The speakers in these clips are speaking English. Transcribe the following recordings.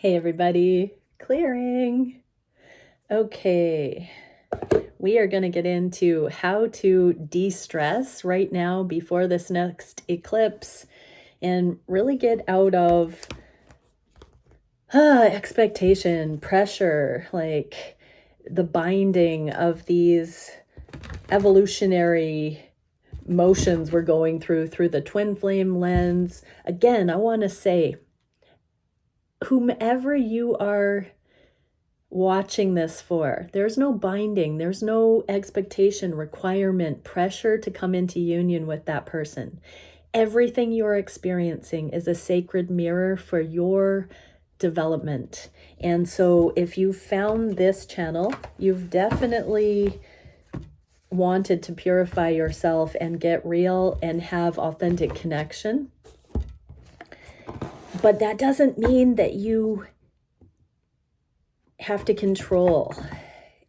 Hey everybody, clearing. Okay, we are going to get into how to de-stress right now before this next eclipse and really get out of expectation, pressure, like the binding of these evolutionary motions we're going through the twin flame lens. Again, I want to say, whomever you are watching this for, there's no binding, there's no expectation, requirement, pressure to come into union with that person. Everything you're experiencing is a sacred mirror for your development. And so if you found this channel, you've definitely wanted to purify yourself and get real and have authentic connection. But that doesn't mean that you have to control.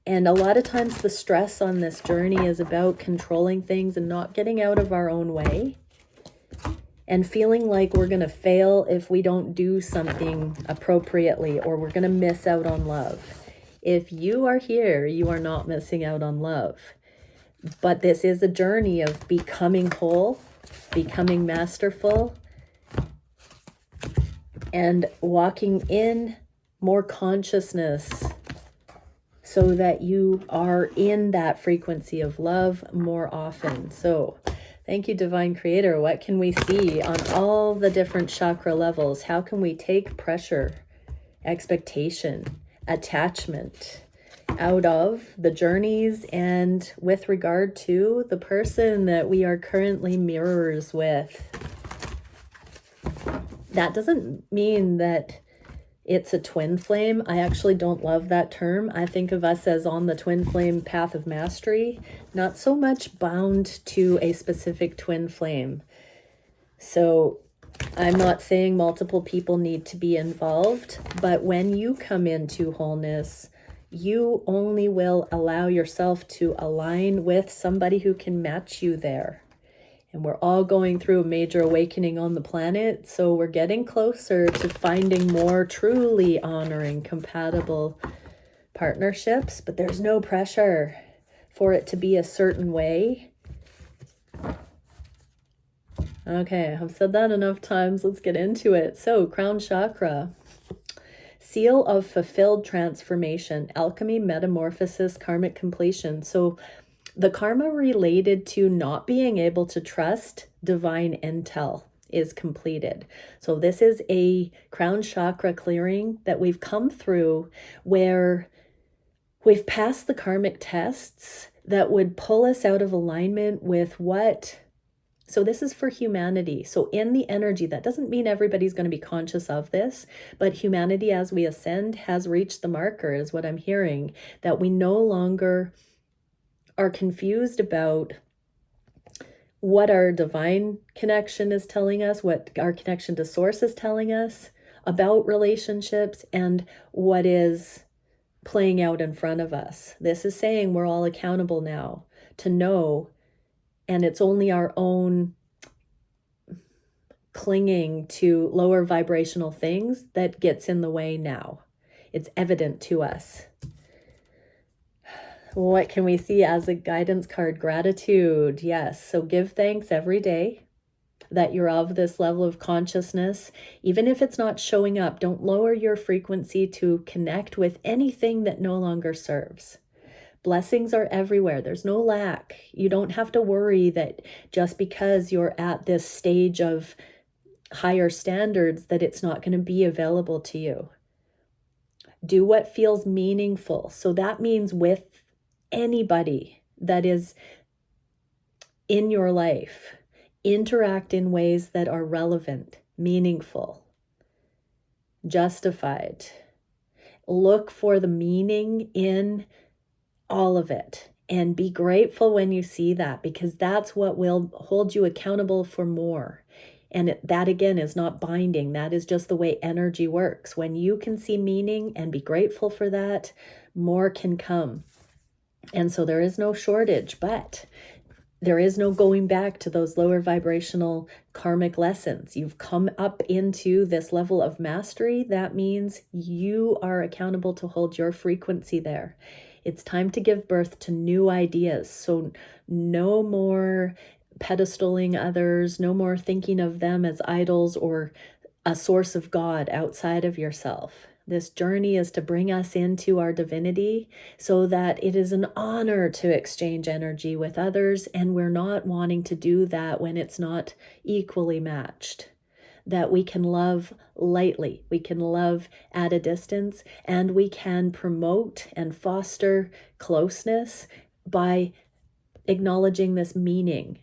And a lot of times the stress on this journey is about controlling things and not getting out of our own way and feeling like we're going to fail if we don't do something appropriately, or we're going to miss out on love. If you are here, you are not missing out on love. But this is a journey of becoming whole, becoming masterful, and walking in more consciousness so that you are in that frequency of love more often. So thank you, Divine Creator. What can we see on all the different chakra levels? How can we take pressure, expectation, attachment out of the journeys and with regard to the person that we are currently mirrors with? That doesn't mean that it's a twin flame. I actually don't love that term. I think of us as on the twin flame path of mastery, not so much bound to a specific twin flame. So I'm not saying multiple people need to be involved, but when you come into wholeness, you only will allow yourself to align with somebody who can match you there. And we're all going through a major awakening on the planet, so we're getting closer to finding more truly honoring, compatible partnerships, but there's no pressure for it to be a certain way. Okay, I've said that enough times. Let's get into it. So, crown chakra. Seal of fulfilled transformation, alchemy, metamorphosis, karmic completion. So the karma related to not being able to trust divine intel is completed. So this is a crown chakra clearing that we've come through where we've passed the karmic tests that would pull us out of alignment with what. So this is for humanity. So in the energy, that doesn't mean everybody's going to be conscious of this, but humanity as we ascend has reached the marker, is what I'm hearing, that we no longer are confused about what our divine connection is telling us, what our connection to source is telling us about relationships, and what is playing out in front of us. This is saying we're all accountable now to know, and it's only our own clinging to lower vibrational things that gets in the way now. It's evident to us. What can we see as a guidance card? Gratitude. Yes. So give thanks every day that you're of this level of consciousness. Even if it's not showing up, don't lower your frequency to connect with anything that no longer serves. Blessings are everywhere. There's no lack. You don't have to worry that just because you're at this stage of higher standards that it's not going to be available to you. Do what feels meaningful. So that means with anybody that is in your life, interact in ways that are relevant, meaningful, justified. Look for the meaning in all of it and be grateful when you see that, because that's what will hold you accountable for more. And that again is not binding. That is just the way energy works. When you can see meaning and be grateful for that, more can come. And so there is no shortage, but there is no going back to those lower vibrational karmic lessons. You've come up into this level of mastery. That means you are accountable to hold your frequency there. It's time to give birth to new ideas. So no more pedestaling others, no more thinking of them as idols or a source of God outside of yourself. This journey is to bring us into our divinity so that it is an honor to exchange energy with others, and we're not wanting to do that when it's not equally matched. That we can love lightly, we can love at a distance, and we can promote and foster closeness by acknowledging this meaning,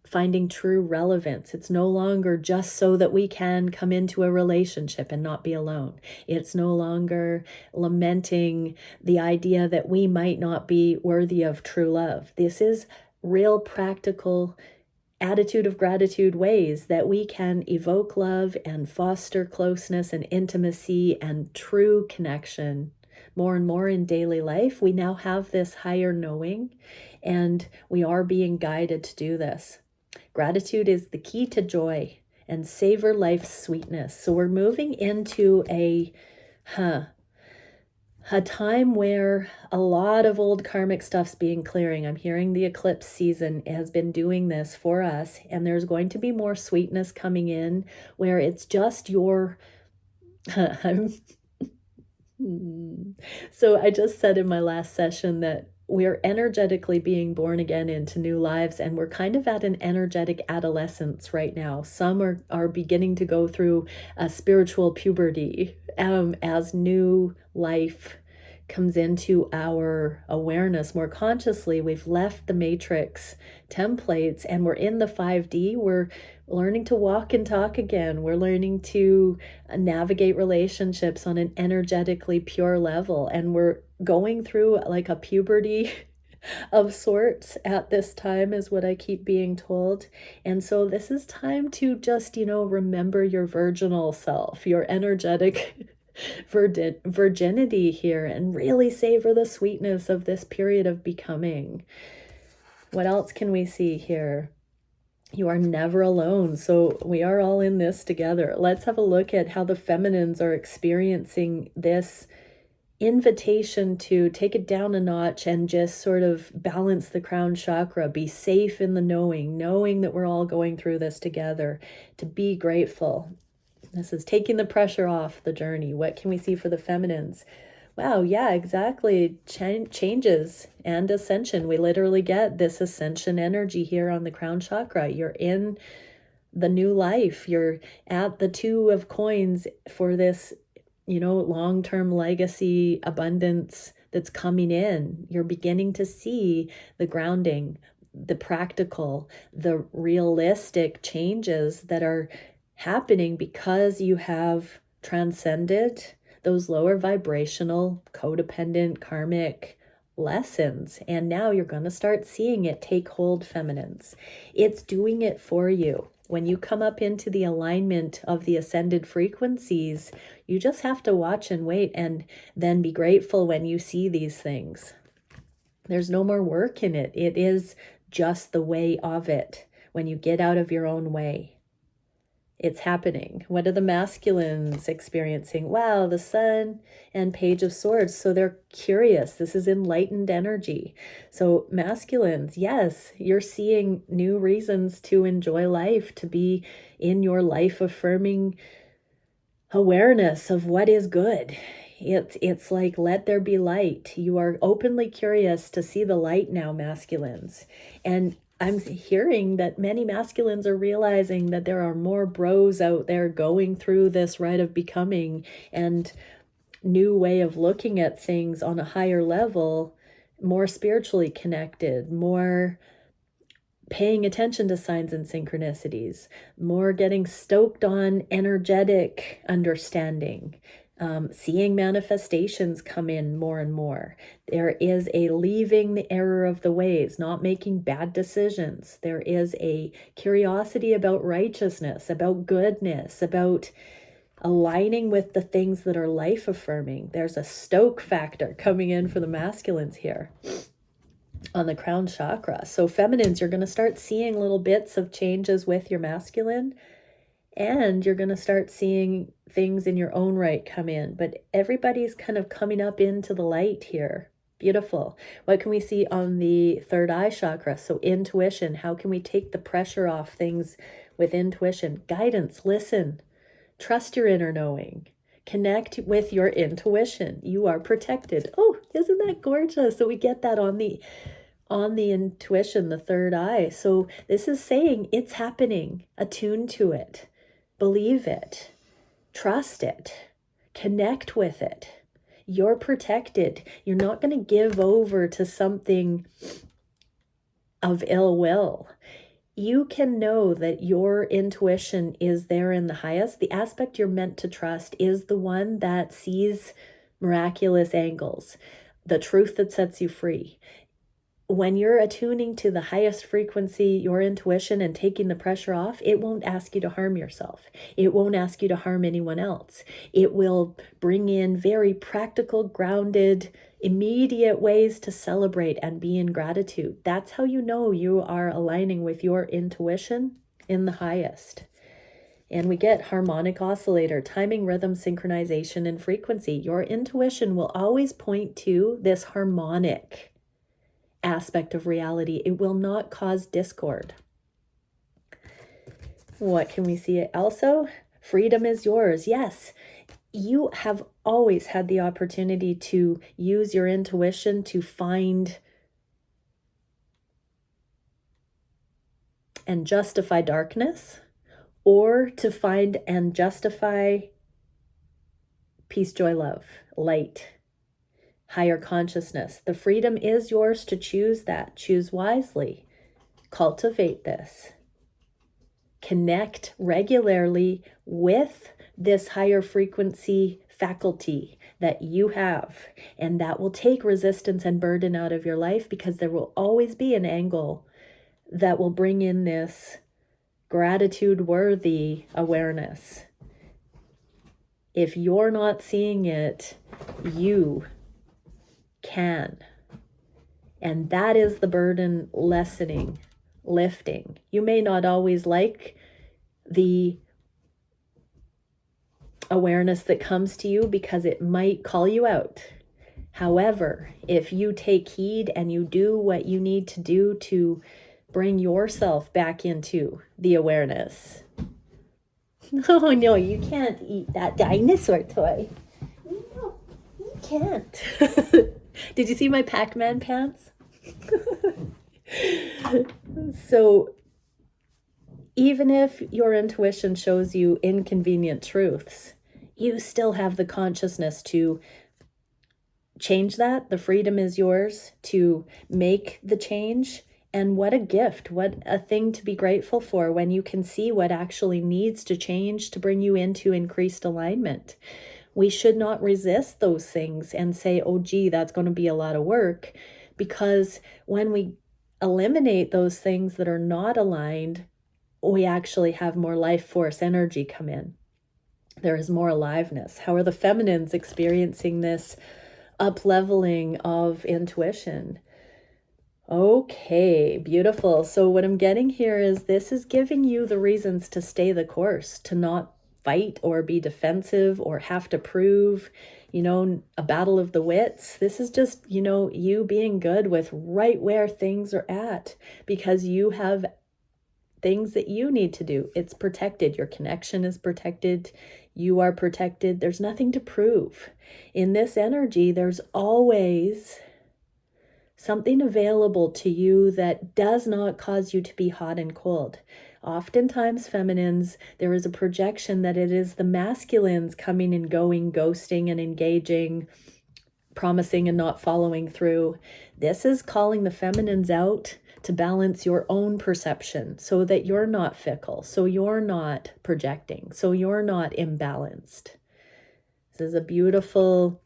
finding true relevance. It's no longer just so that we can come into a relationship and not be alone. It's no longer lamenting the idea that we might not be worthy of true love. This is real practical attitude of gratitude ways that we can evoke love and foster closeness and intimacy and true connection more and more in daily life. We now have this higher knowing, and we are being guided to do this. Gratitude is the key to joy, and savor life's sweetness. So we're moving into a time where a lot of old karmic stuff's being clearing. I'm hearing the eclipse season has been doing this for us, and there's going to be more sweetness coming in where it's just your I'm so I just said in my last session that we're energetically being born again into new lives, and we're kind of at an energetic adolescence right now. Some are beginning to go through a spiritual puberty as new life comes into our awareness more consciously. We've left the matrix templates and we're in the 5D. We're learning to walk and talk again. We're learning to navigate relationships on an energetically pure level, and we're going through like a puberty of sorts at this time, is what I keep being told. And so this is time to just, remember your virginal self, your energetic virginity here, and really savor the sweetness of this period of becoming. What else can we see here? You are never alone. So we are all in this together. Let's have a look at how the feminines are experiencing this invitation to take it down a notch and just sort of balance the crown chakra, be safe in the knowing that we're all going through this together, to be grateful. This is taking the pressure off the journey. What can we see for the feminines? Wow, yeah, exactly. Changes and ascension. We literally get this ascension energy here on the crown chakra. You're in the new life. You're at the Two of Coins for this, long-term legacy abundance that's coming in. You're beginning to see the grounding, the practical, the realistic changes that are happening because you have transcended those lower vibrational, codependent, karmic lessons. And now you're going to start seeing it take hold, feminines. It's doing it for you. When you come up into the alignment of the ascended frequencies, you just have to watch and wait, and then be grateful when you see these things. There's no more work in it. It is just the way of it. When you get out of your own way, it's happening. What are the masculines experiencing? Wow, the Sun and Page of Swords. So they're curious. This is enlightened energy. So masculines, yes, you're seeing new reasons to enjoy life, to be in your life affirming awareness of what is good. It's like, let there be light. You are openly curious to see the light now, masculines. And I'm hearing that many masculines are realizing that there are more bros out there going through this rite of becoming and new way of looking at things on a higher level, more spiritually connected, more paying attention to signs and synchronicities, more getting stoked on energetic understanding. Seeing manifestations come in more and more. There is a leaving the error of the ways, not making bad decisions. There is a curiosity about righteousness, about goodness, about aligning with the things that are life affirming. There's a stoke factor coming in for the masculines here. on the crown chakra. So feminines, you're going to start seeing little bits of changes with your masculine, and you're going to start seeing things in your own right come in. But everybody's kind of coming up into the light here. Beautiful. What can we see on the third eye chakra? So intuition. How can we take the pressure off things with intuition? Guidance. Listen. Trust your inner knowing. Connect with your intuition. You are protected. Oh, isn't that gorgeous? So we get that on the intuition, the third eye. So this is saying it's happening. Attune to it. Believe it. Trust it. Connect with it. You're protected. You're not going to give over to something of ill will. You can know that your intuition is there in the highest. The aspect you're meant to trust is the one that sees miraculous angles, the truth that sets you free. When you're attuning to the highest frequency, your intuition, and taking the pressure off, it won't ask you to harm yourself. It won't ask you to harm anyone else. It will bring in very practical, grounded, immediate ways to celebrate and be in gratitude. That's how you know you are aligning with your intuition in the highest. And we get harmonic oscillator, timing, rhythm, synchronization, and frequency. Your intuition will always point to this harmonic aspect of reality. It will not cause discord. What can we see also? Freedom is yours. Yes, you have always had the opportunity to use your intuition to find and justify darkness, or to find and justify peace, joy, love, light, higher consciousness. The freedom is yours to choose that. Choose wisely. Cultivate this. Connect regularly with this higher frequency faculty that you have, and that will take resistance and burden out of your life, because there will always be an angle that will bring in this gratitude worthy awareness. If you're not seeing it, you can. And that is the burden lessening, lifting. You may not always like the awareness that comes to you, because it might call you out. However, if you take heed and you do what you need to do to bring yourself back into the awareness. Oh no, you can't eat that dinosaur toy. No, you can't. Did you see my Pac-Man pants? So even if your intuition shows you inconvenient truths, you still have the consciousness to change that. The freedom is yours to make the change. And what a gift, what a thing to be grateful for, when you can see what actually needs to change to bring you into increased alignment. We should not resist those things and say, oh, gee, that's going to be a lot of work. Because when we eliminate those things that are not aligned, we actually have more life force energy come in. There is more aliveness. How are the feminines experiencing this up-leveling of intuition? Okay, beautiful. So what I'm getting here is this is giving you the reasons to stay the course, to not fight or be defensive or have to prove, a battle of the wits. This is just, you being good with right where things are at, because you have things that you need to do. It's protected. Your connection is protected. You are protected. There's nothing to prove. In this energy, there's always something available to you that does not cause you to be hot and cold. Oftentimes, feminines, there is a projection that it is the masculines coming and going, ghosting and engaging, promising and not following through. This is calling the feminines out to balance your own perception, so that you're not fickle, so you're not projecting, so you're not imbalanced. This is a beautiful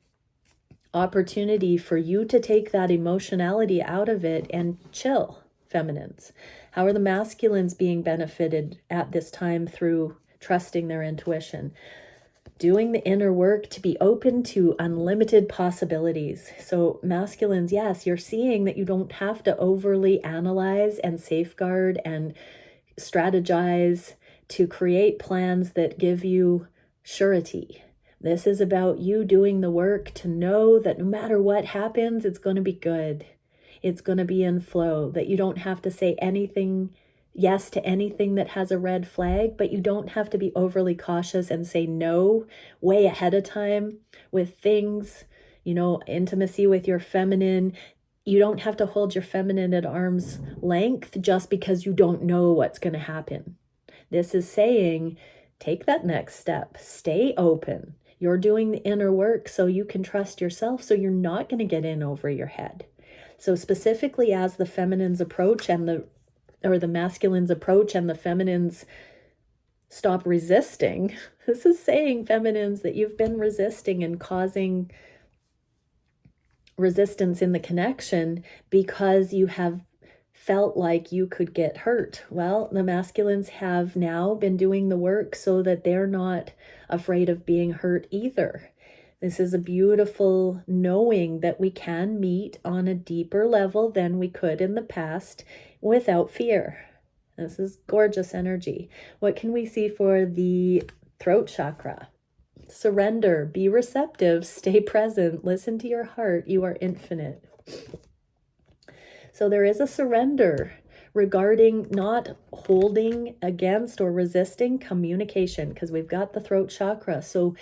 opportunity for you to take that emotionality out of it and chill, feminines. How are the masculines being benefited at this time through trusting their intuition? doing the inner work to be open to unlimited possibilities. So masculines, yes, you're seeing that you don't have to overly analyze and safeguard and strategize to create plans that give you surety. This is about you doing the work to know that no matter what happens, it's going to be good. It's going to be in flow, that you don't have to say anything, yes to anything that has a red flag, but you don't have to be overly cautious and say no way ahead of time with things, intimacy with your feminine. You don't have to hold your feminine at arm's length just because you don't know what's going to happen. This is saying, take that next step, stay open. You're doing the inner work so you can trust yourself, so you're not going to get in over your head. So specifically as the feminines approach and the masculines approach and the feminines stop resisting, this is saying, feminines, that you've been resisting and causing resistance in the connection because you have felt like you could get hurt. Well, the masculines have now been doing the work so that they're not afraid of being hurt either. This is a beautiful knowing that we can meet on a deeper level than we could in the past without fear. This is gorgeous energy. What can we see for the throat chakra? Surrender, be receptive, stay present, listen to your heart. You are infinite. So there is a surrender regarding not holding against or resisting communication, because we've got the throat chakra. So,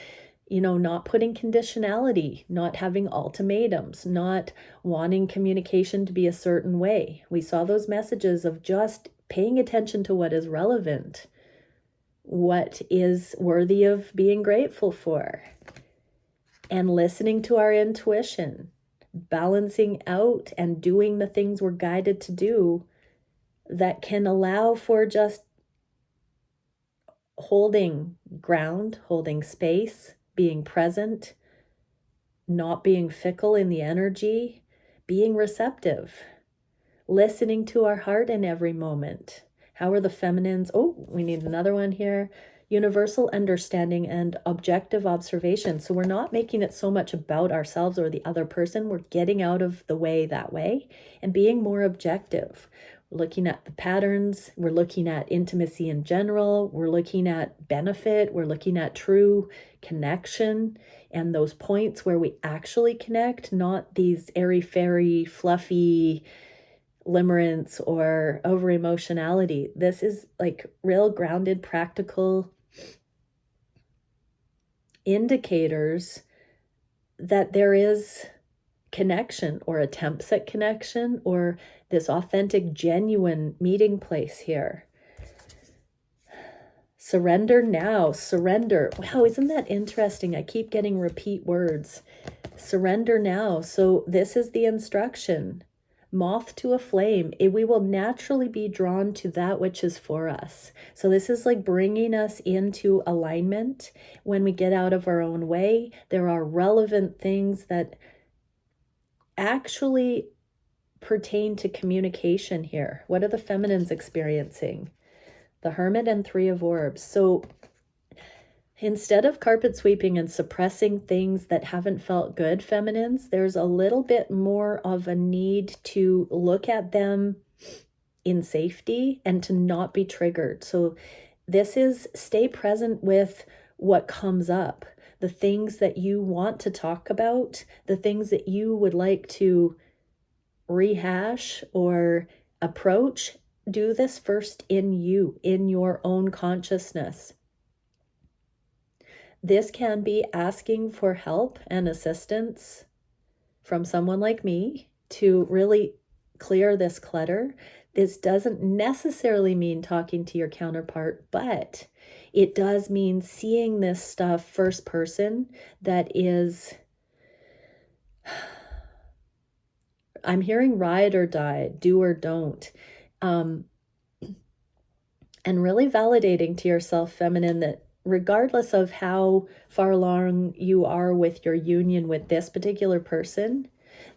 not putting conditionality, not having ultimatums, not wanting communication to be a certain way. We saw those messages of just paying attention to what is relevant, what is worthy of being grateful for, and listening to our intuition, balancing out and doing the things we're guided to do that can allow for just holding ground, holding space, being present, not being fickle in the energy, being receptive, listening to our heart in every moment. How are the feminines? Oh, we need another one here. Universal understanding and objective observation. So we're not making it so much about ourselves or the other person. We're getting out of the way that way and being more objective. We're looking at the patterns. We're looking at intimacy in general. We're looking at benefit. We're looking at true connection and those points where we actually connect, not these airy-fairy, fluffy limerence or over emotionality. This is like real grounded, practical indicators that there is connection or attempts at connection or this authentic, genuine meeting place here. Surrender now, surrender. Wow, isn't that interesting? I keep getting repeat words. Surrender now. So this is the instruction. Moth to a flame, we will naturally be drawn to that which is for us. So this is like bringing us into alignment. When we get out of our own way, there are relevant things that actually pertain to communication here. What are the feminines experiencing? The Hermit and Three of Orbs. So instead of carpet sweeping and suppressing things that haven't felt good, feminines, there's a little bit more of a need to look at them in safety and to not be triggered. So this is stay present with what comes up, the things that you want to talk about, the things that you would like to rehash or approach. Do this first in you, in your own consciousness. This can be asking for help and assistance from someone like me to really clear this clutter. This doesn't necessarily mean talking to your counterpart, but it does mean seeing this stuff first person that is, I'm hearing ride or die, do or don't. And really validating to yourself, feminine, that regardless of how far along you are with your union with this particular person,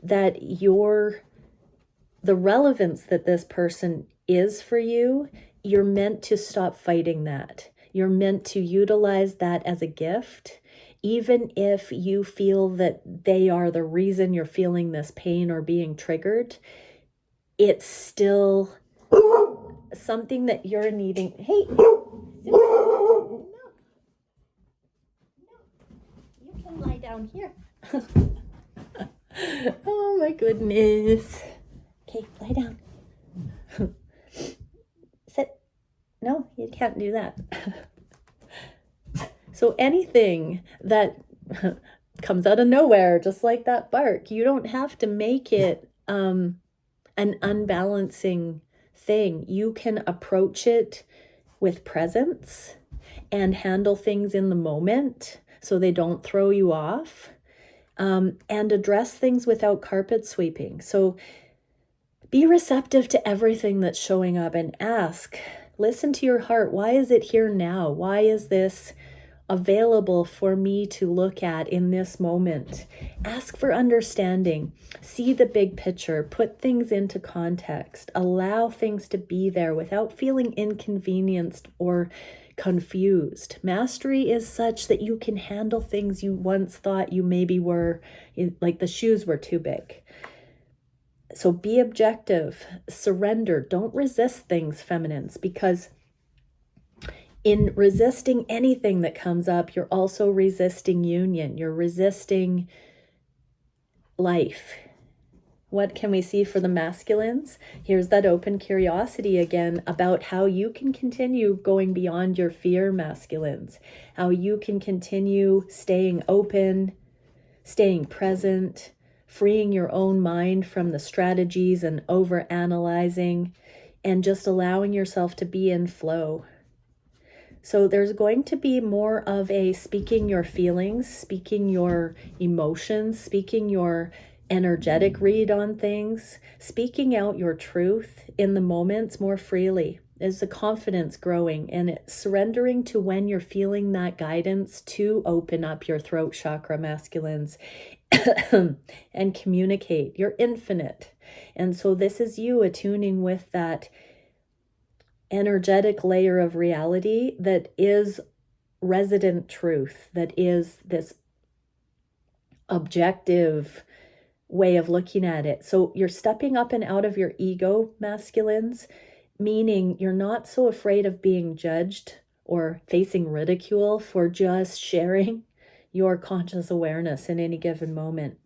that the relevance that this person is for you, you're meant to stop fighting that. You're meant to utilize that as a gift, even if you feel that they are the reason you're feeling this pain or being triggered. It's still something that you're needing. Hey, no, you can lie down here. Oh my goodness. Okay, lie down. Sit. No, you can't do that. So anything that comes out of nowhere, just like that bark, you don't have to make it an unbalancing thing. You can approach it with presence and handle things in the moment so they don't throw you off, and address things without carpet sweeping. So be receptive to everything that's showing up and ask, listen to your heart. Why is it here now? Why is this available for me to look at in this moment? Ask for understanding. See the big picture. Put things into context. Allow things to be there without feeling inconvenienced or confused. Mastery is such that you can handle things you once thought you maybe were, like the shoes were too big. So be objective, surrender, don't resist things, feminines, because in resisting anything that comes up, you're also resisting union. You're resisting life. What can we see for the masculines? Here's that open curiosity again about how you can continue going beyond your fear, masculines. How you can continue staying open, staying present, freeing your own mind from the strategies and over-analyzing, and just allowing yourself to be in flow. So there's going to be more of a speaking your feelings, speaking your emotions, speaking your energetic read on things, speaking out your truth in the moments more freely. Is the confidence growing, and it's surrendering to when you're feeling that guidance to open up your throat chakra, masculines, and communicate. You're infinite. And so this is you attuning with that energetic layer of reality that is resident truth, that is this objective way of looking at it. So you're stepping up and out of your ego, masculines, meaning you're not so afraid of being judged or facing ridicule for just sharing your conscious awareness in any given moment.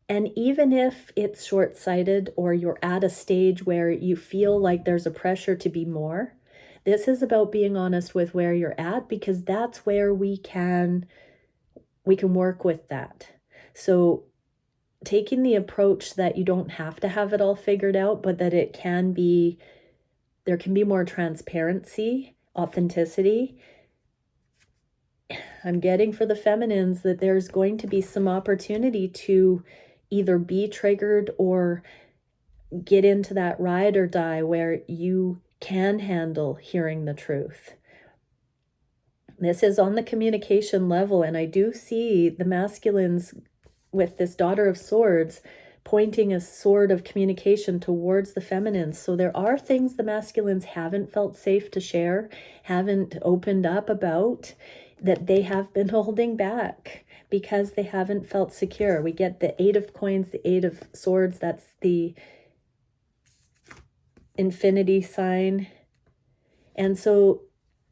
And even if it's short-sighted or you're at a stage where you feel like there's a pressure to be more, this is about being honest with where you're at, because that's where we can work with that. So taking the approach that you don't have to have it all figured out, but that there can be more transparency, authenticity. I'm getting for the feminines that there's going to be some opportunity to either be triggered or get into that ride or die where you can handle hearing the truth. This is on the communication level, and I do see the masculines with this Daughter of Swords pointing a sword of communication towards the feminines. So there are things the masculines haven't felt safe to share, haven't opened up about, that they have been holding back because they haven't felt secure. We get the 8 of Coins, the 8 of Swords, that's the infinity sign. And so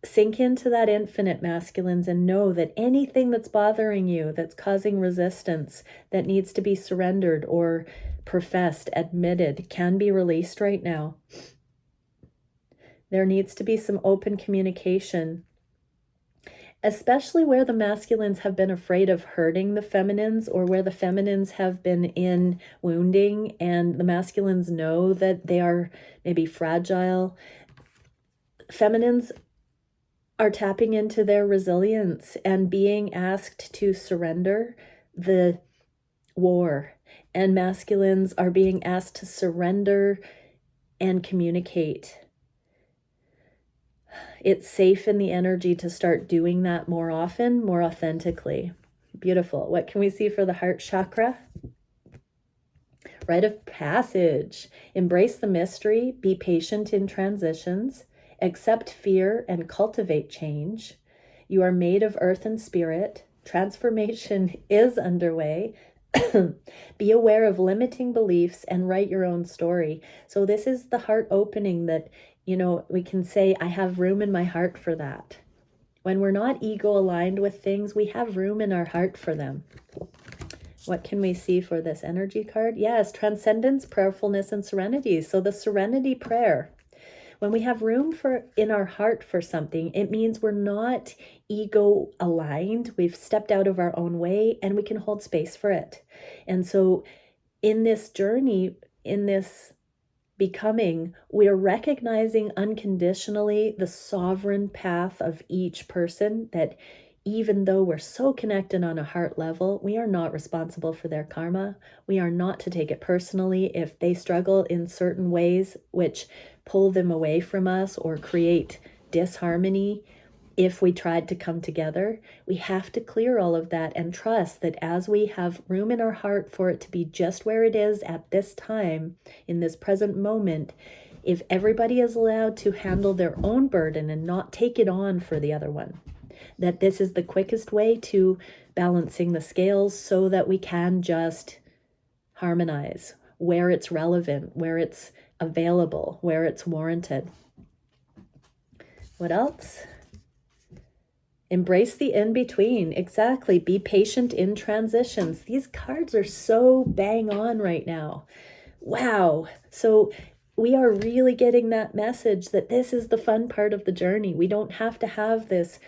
sink into that infinite, masculines, and know that anything that's bothering you, that's causing resistance, that needs to be surrendered or professed, admitted, can be released right now. There needs to be some open communication, especially where the masculines have been afraid of hurting the feminines, or where the feminines have been in wounding and the masculines know that they are maybe fragile. Feminines are tapping into their resilience and being asked to surrender the war, and masculines are being asked to surrender and communicate. It's safe in the energy to start doing that more often, more authentically. Beautiful. What can we see for the heart chakra? Rite of passage. Embrace the mystery. Be patient in transitions. Accept fear and cultivate change. You are made of earth and spirit. Transformation is underway. Be aware of limiting beliefs and write your own story. So this is the heart opening that, we can say, I have room in my heart for that. When we're not ego aligned with things, we have room in our heart for them. What can we see for this energy card? Yes, transcendence, prayerfulness, and serenity. So the serenity prayer. When we have room in our heart for something, it means we're not ego aligned. We've stepped out of our own way and we can hold space for it. And so in this journey, in this becoming, we're recognizing unconditionally the sovereign path of each person, that even though we're so connected on a heart level, we are not responsible for their karma. We are not to take it personally if they struggle in certain ways which pull them away from us or create disharmony. If we tried to come together, we have to clear all of that and trust that as we have room in our heart for it to be just where it is at this time, in this present moment, if everybody is allowed to handle their own burden and not take it on for the other one, that this is the quickest way to balancing the scales so that we can just harmonize where it's relevant, where it's available, where it's warranted. What else? Embrace the in-between. Exactly. Be patient in transitions. These cards are so bang on right now. Wow. So we are really getting that message that this is the fun part of the journey. We don't have to have this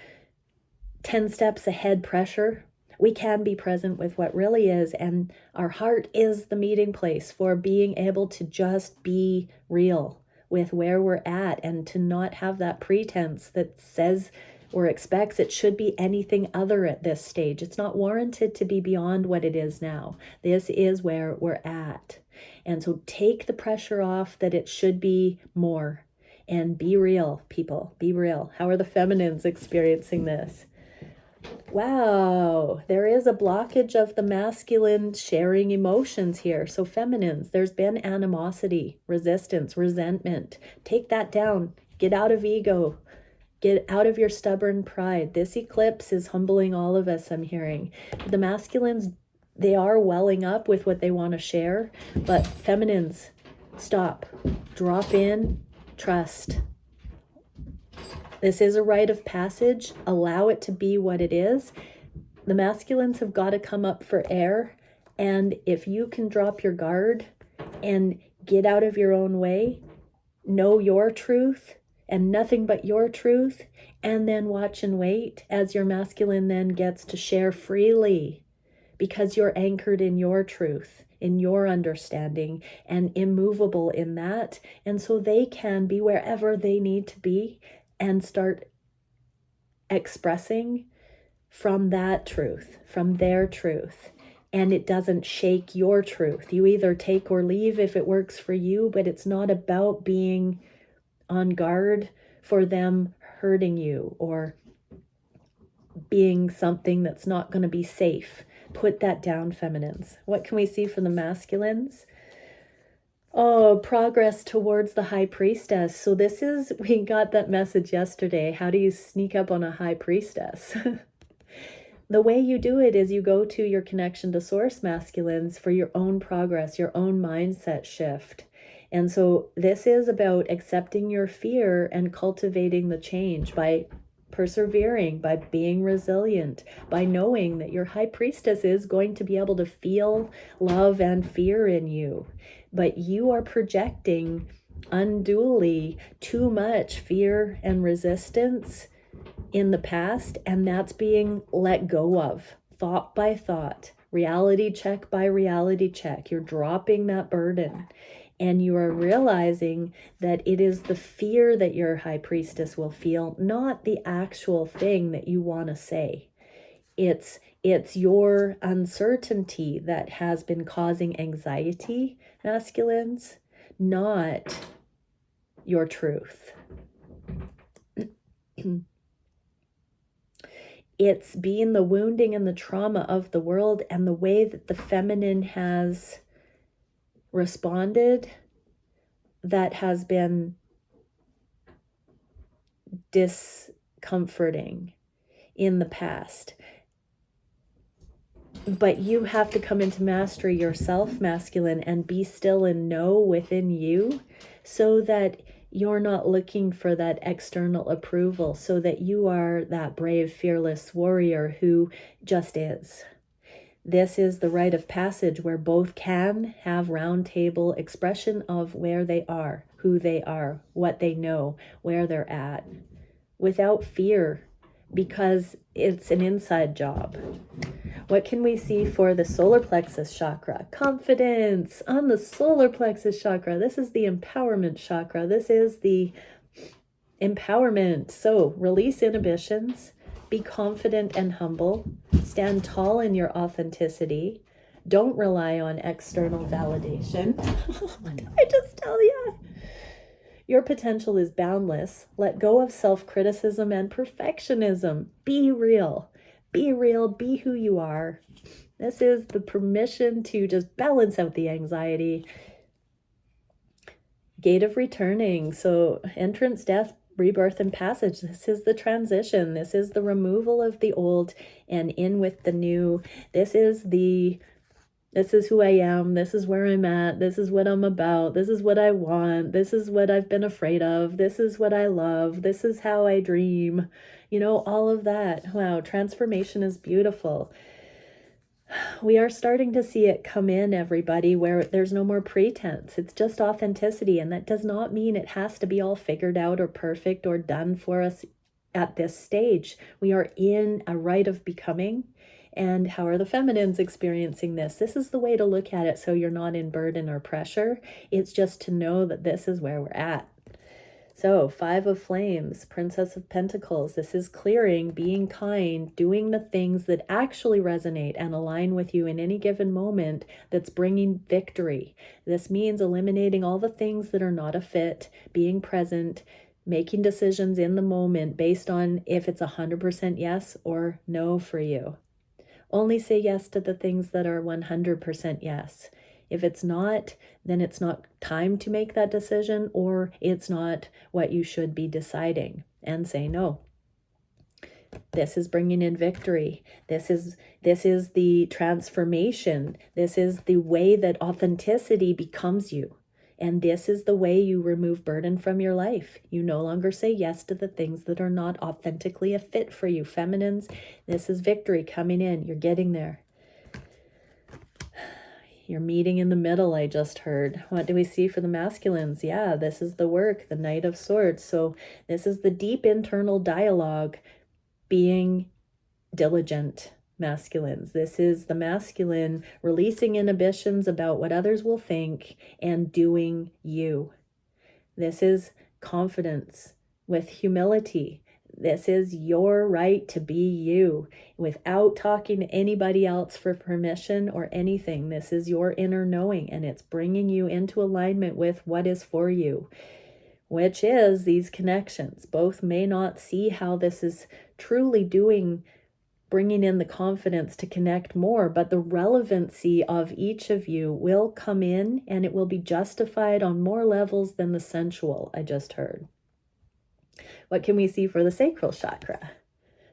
10 steps ahead pressure. We can be present with what really is, and our heart is the meeting place for being able to just be real with where we're at and to not have that pretense that says or expects it should be anything other at this stage. It's not warranted to be beyond what it is now. This is where we're at. And so take the pressure off that it should be more, and be real, people. Be real. How are the feminines experiencing this? Wow, there is a blockage of the masculine sharing emotions here. So feminines, there's been animosity, resistance, resentment. Take that down. Get out of ego. Get out of your stubborn pride. This eclipse is humbling all of us, I'm hearing. The masculines, they are welling up with what they want to share, but feminines, stop. Drop in, trust. This is a rite of passage. Allow it to be what it is. The masculines have got to come up for air. And if you can drop your guard and get out of your own way, know your truth and nothing but your truth, and then watch and wait as your masculine then gets to share freely, because you're anchored in your truth, in your understanding, and immovable in that. And so they can be wherever they need to be and start expressing from that truth, from their truth. And it doesn't shake your truth. You either take or leave if it works for you, but it's not about being on guard for them hurting you or being something that's not going to be safe. Put that down, feminines. What can we see for the masculines? Oh, progress towards the high priestess. So this is, we got that message yesterday. How do you sneak up on a high priestess? The way you do it is you go to your connection to source, masculines, for your own progress, your own mindset shift. And so this is about accepting your fear and cultivating the change by persevering, by being resilient, by knowing that your high priestess is going to be able to feel love and fear in you. But you are projecting unduly too much fear and resistance in the past, and that's being let go of thought by thought, reality check by reality check. You're dropping that burden, and you are realizing that it is the fear that your high priestess will feel, not the actual thing that you want to say. It's your uncertainty that has been causing anxiety, masculines, not your truth. It's been the wounding and the trauma of the world and the way that the feminine has responded that has been, discomforting in the past. But you have to come into mastery yourself, masculine, and be still and know within you so that you're not looking for that external approval, so that you are that brave, fearless warrior who just is. This is the rite of passage where both can have round table expression of where they are, who they are, what they know, where they're at, without fear, because it's an inside job. What can we see for the solar plexus chakra? Confidence on the solar plexus chakra. This is the empowerment chakra. This is the empowerment. So release inhibitions, be confident and humble, stand tall in your authenticity. Don't rely on external validation. What did I just tell you? Your potential is boundless. Let go of self-criticism and perfectionism. Be real. Be real. Be who you are. This is the permission to just balance out the anxiety. Gate of returning. So entrance, death, rebirth, and passage. This is the transition. This is the removal of the old and in with the new. This is who I am. This is where I'm at. This is what I'm about. This is what I want. This is what I've been afraid of. This is what I love. This is how I dream. You know, all of that. Wow, transformation is beautiful. We are starting to see it come in, everybody, where there's no more pretense. It's just authenticity. And that does not mean it has to be all figured out or perfect or done for us at this stage. We are in a rite of becoming. And how are the feminines experiencing this? This is the way to look at it, so you're not in burden or pressure. It's just to know that this is where we're at. So 5 of Flames, Princess of Pentacles. This is clearing, being kind, doing the things that actually resonate and align with you in any given moment that's bringing victory. This means eliminating all the things that are not a fit, being present, making decisions in the moment based on if it's 100% yes or no for you. Only say yes to the things that are 100% yes. If it's not, then it's not time to make that decision, or it's not what you should be deciding, and say no. This is bringing in victory. This is the transformation. This is the way that authenticity becomes you. And this is the way you remove burden from your life. You no longer say yes to the things that are not authentically a fit for you. Feminines, this is victory coming in. You're getting there. You're meeting in the middle, I just heard. What do we see for the masculines? Yeah, this is the work, the Knight of Swords. So this is the deep internal dialogue, being diligent, masculines. This is the masculine releasing inhibitions about what others will think and doing you. This is confidence with humility. This is your right to be you without talking to anybody else for permission or anything. This is your inner knowing, and it's bringing you into alignment with what is for you, which is these connections. Both may not see how this is truly bringing in the confidence to connect more, but the relevancy of each of you will come in, and it will be justified on more levels than the sensual, I just heard. What can we see for the sacral chakra?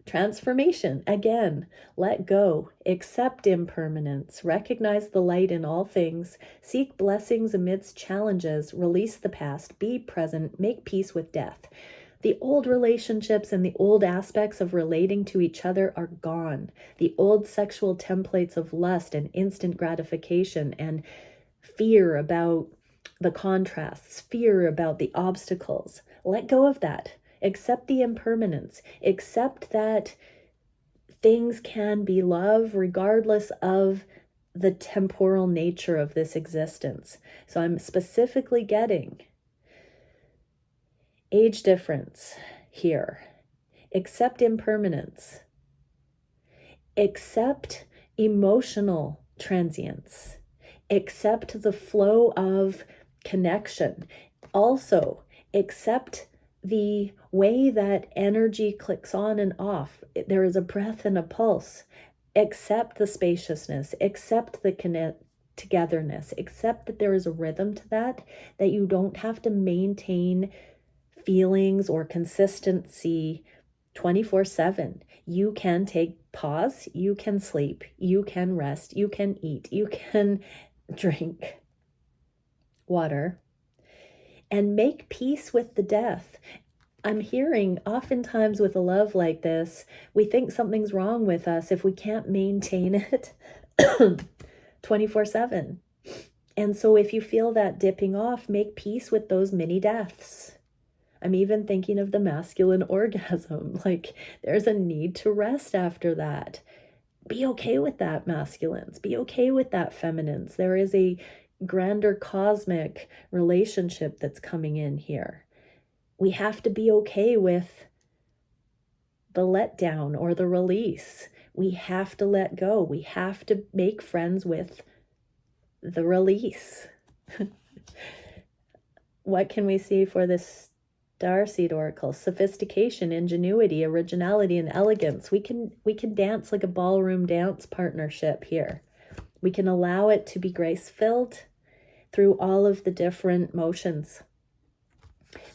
Transformation. Again, let go, accept impermanence, recognize the light in all things, seek blessings amidst challenges, release the past, be present, make peace with death. The old relationships and the old aspects of relating to each other are gone. The old sexual templates of lust and instant gratification and fear about the contrasts, fear about the obstacles. Let go of that. Accept the impermanence. Accept that things can be love regardless of the temporal nature of this existence. So I'm specifically getting age difference here. Accept impermanence. Accept emotional transience. Accept the flow of connection. Also, accept the way that energy clicks on and off. There is a breath and a pulse. Accept the spaciousness. Accept the togetherness. Accept that there is a rhythm to that you don't have to maintain feelings or consistency 24/7. You can take pause, you can sleep, you can rest, you can eat, you can drink water, and make peace with the death. I'm hearing oftentimes with a love like this, we think something's wrong with us if we can't maintain it 24/7. And so if you feel that dipping off, make peace with those mini deaths. I'm even thinking of the masculine orgasm. Like, there's a need to rest after that. Be okay with that, masculines. Be okay with that, feminines. There is a grander cosmic relationship that's coming in here. We have to be okay with the letdown or the release. We have to let go. We have to make friends with the release. What can we see for this Starseed Oracle? Sophistication, ingenuity, originality, and elegance. We can dance like a ballroom dance partnership here. We can allow it to be grace-filled through all of the different motions.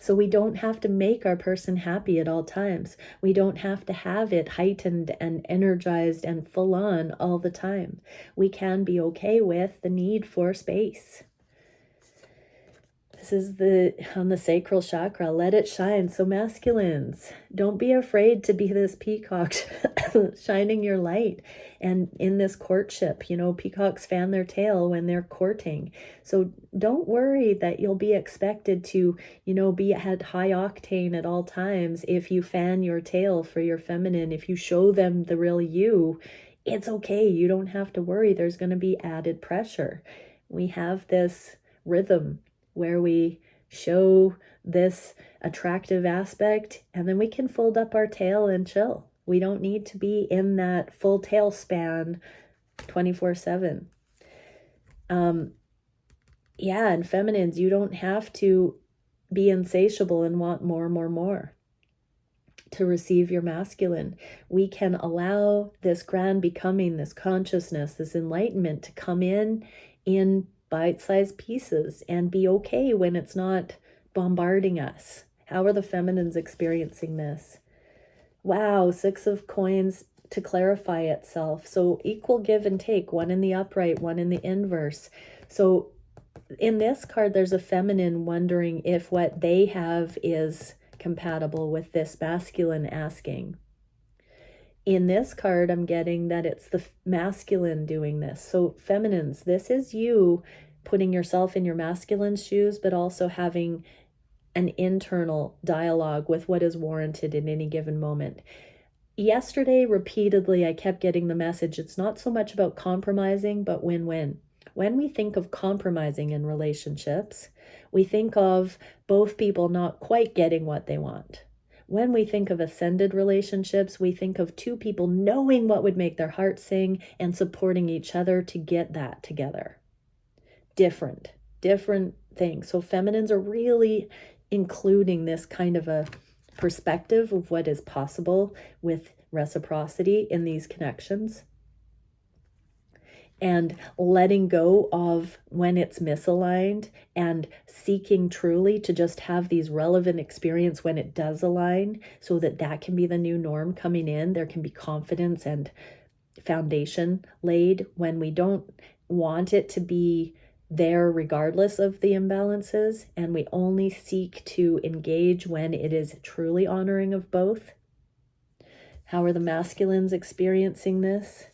So we don't have to make our person happy at all times. We don't have to have it heightened and energized and full on all the time. We can be okay with the need for space. This is on the sacral chakra. Let it shine. So masculines, don't be afraid to be this peacock shining your light. And in this courtship, peacocks fan their tail when they're courting. So don't worry that you'll be expected to, be at high octane at all times. If you fan your tail for your feminine, if you show them the real you, it's okay. You don't have to worry. There's going to be added pressure. We have this rhythm where we show this attractive aspect, and then we can fold up our tail and chill. We don't need to be in that full tail span 24/7. And feminines, you don't have to be insatiable and want more to receive your masculine. We can allow this grand becoming, this consciousness, this enlightenment to come in bite-sized pieces and be okay when it's not bombarding us. How are the feminines experiencing this? Wow, 6 of coins to clarify itself. So equal give and take, one in the upright, one in the inverse. So in this card, there's a feminine wondering if what they have is compatible with this masculine asking. In this card, I'm getting that it's the masculine doing this. So feminines, this is you putting yourself in your masculine shoes, but also having an internal dialogue with what is warranted in any given moment. Yesterday, repeatedly, I kept getting the message, it's not so much about compromising, but win-win. When we think of compromising in relationships, we think of both people not quite getting what they want. When we think of ascended relationships, we think of two people knowing what would make their heart sing and supporting each other to get that together. Different things. So feminines are really including this kind of a perspective of what is possible with reciprocity in these connections. And letting go of when it's misaligned and seeking truly to just have these relevant experience when it does align, so that can be the new norm coming in. There can be confidence and foundation laid when we don't want it to be there regardless of the imbalances, and we only seek to engage when it is truly honoring of both. How are the masculines experiencing this?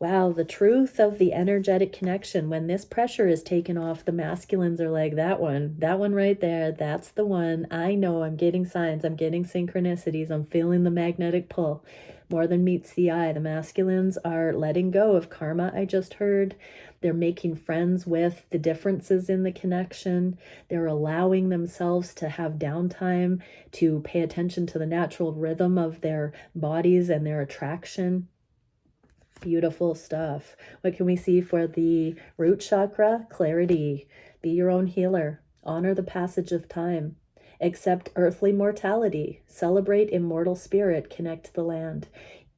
Wow, the truth of the energetic connection. When this pressure is taken off, the masculines are like, that one right there, that's the one. I know, I'm getting signs, I'm getting synchronicities, I'm feeling the magnetic pull. More than meets the eye. The masculines are letting go of karma, I just heard. They're making friends with the differences in the connection. They're allowing themselves to have downtime, to pay attention to the natural rhythm of their bodies and their attraction. Beautiful stuff. What can we see for the root chakra? Clarity. Be your own healer. Honor the passage of time. Accept earthly mortality. Celebrate immortal spirit. Connect to the land.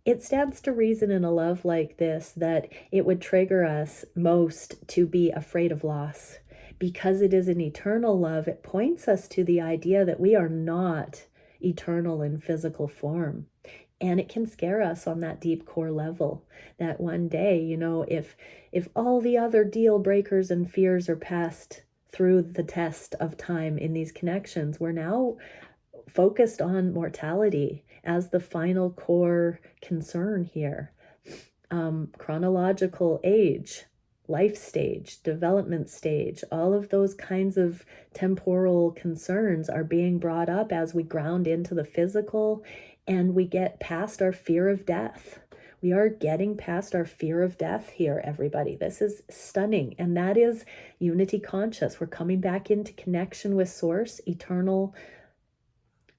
It stands to reason in a love like this that it would trigger us most to be afraid of loss, because it is an eternal love, it points us to the idea that we are not eternal in physical form. And it can scare us on that deep core level, that one day, you know, if all the other deal breakers and fears are passed through the test of time in these connections, we're now focused on mortality as the final core concern here. Chronological age, life stage, development stage, all of those kinds of temporal concerns are being brought up as we ground into the physical and we get past our fear of death. We are getting past our fear of death here, everybody. This is stunning. And that is unity conscious. We're coming back into connection with source, eternal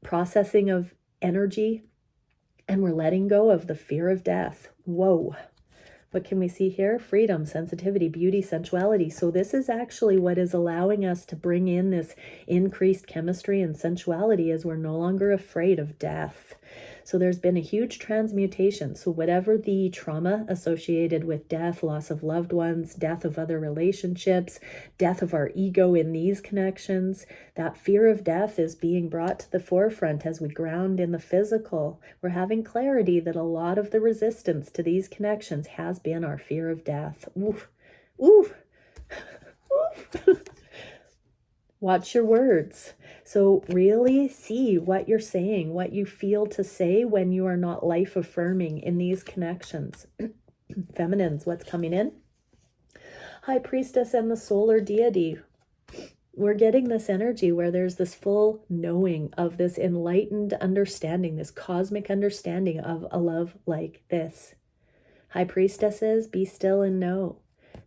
processing of energy, and we're letting go of the fear of death. Whoa. What can we see here? Freedom, sensitivity, beauty, sensuality. So this is actually what is allowing us to bring in this increased chemistry and sensuality, as we're no longer afraid of death. So there's been a huge transmutation. So whatever the trauma associated with death, loss of loved ones, death of other relationships, death of our ego in these connections, that fear of death is being brought to the forefront as we ground in the physical. We're having clarity that a lot of the resistance to these connections has been our fear of death. Oof, oof, oof. Watch your words. So really see what you're saying, what you feel to say when you are not life affirming in these connections. Feminines, what's coming in? High Priestess and the Solar Deity. We're getting this energy where there's this full knowing of this enlightened understanding, this cosmic understanding of a love like this. High Priestesses, be still and know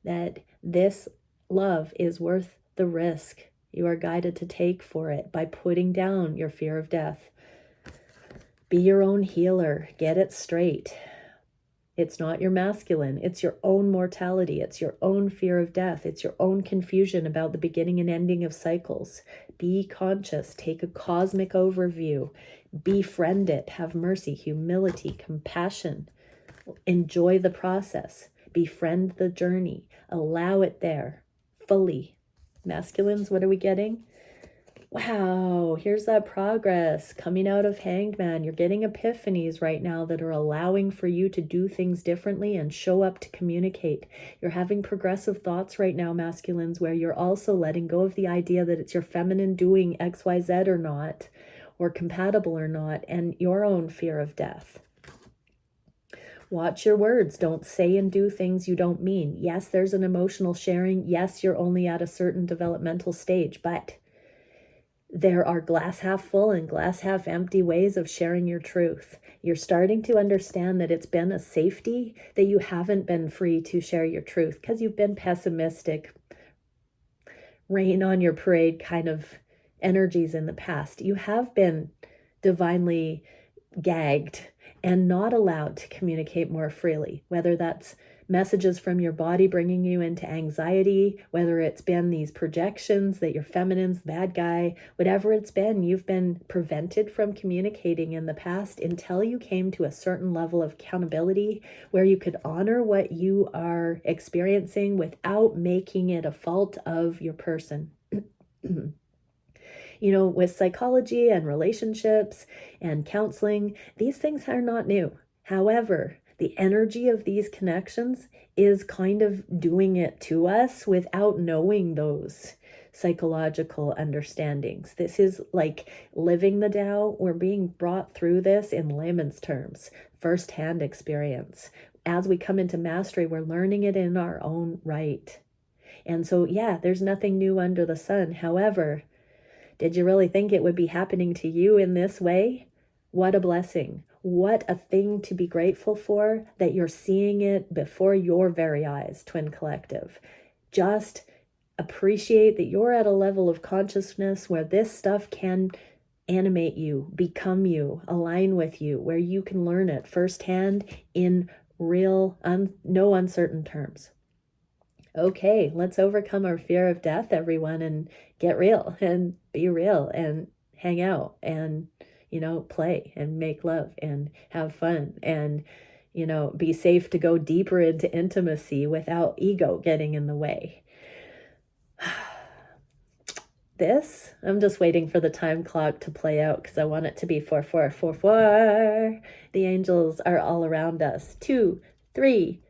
that this love is worth the risk you are guided to take for it by putting down your fear of death. Be your own healer. Get it straight. It's not your masculine. It's your own mortality. It's your own fear of death. It's your own confusion about the beginning and ending of cycles. Be conscious. Take a cosmic overview. Befriend it. Have mercy, humility, compassion. Enjoy the process. Befriend the journey. Allow it there fully. Masculines, what are we getting? Wow, here's that progress coming out of Hanged Man. You're getting epiphanies right now that are allowing for you to do things differently and show up to communicate. You're having progressive thoughts right now, masculines, where you're also letting go of the idea that it's your feminine doing XYZ or not, or compatible or not, and your own fear of death. Watch your words. Don't say and do things you don't mean. Yes, there's an emotional sharing. Yes, you're only at a certain developmental stage, but there are glass half full and glass half empty ways of sharing your truth. You're starting to understand that it's been a safety that you haven't been free to share your truth because you've been pessimistic, rain on your parade kind of energies in the past. You have been divinely gagged and not allowed to communicate more freely, whether that's messages from your body bringing you into anxiety, whether it's been these projections that you're feminine's bad guy, whatever it's been, you've been prevented from communicating in the past until you came to a certain level of accountability where you could honor what you are experiencing without making it a fault of your person. You know, with psychology and relationships and counseling, these things are not new. However, the energy of these connections is kind of doing it to us without knowing those psychological understandings. This is like living the Tao. We're being brought through this in layman's terms, firsthand experience. As we come into mastery, we're learning it in our own right. And so, yeah, there's nothing new under the sun. However, did you really think it would be happening to you in this way? What a blessing. What a thing to be grateful for that you're seeing it before your very eyes, Twin Collective. Just appreciate that you're at a level of consciousness where this stuff can animate you, become you, align with you, where you can learn it firsthand in real, no uncertain terms. Okay, let's overcome our fear of death, everyone, and get real and be real and hang out and, you know, play and make love and have fun and, you know, be safe to go deeper into intimacy without ego getting in the way. this. I'm just waiting for the time clock to play out because I want it to be 4, 4, 4, 4. The angels are all around us. 2, 3,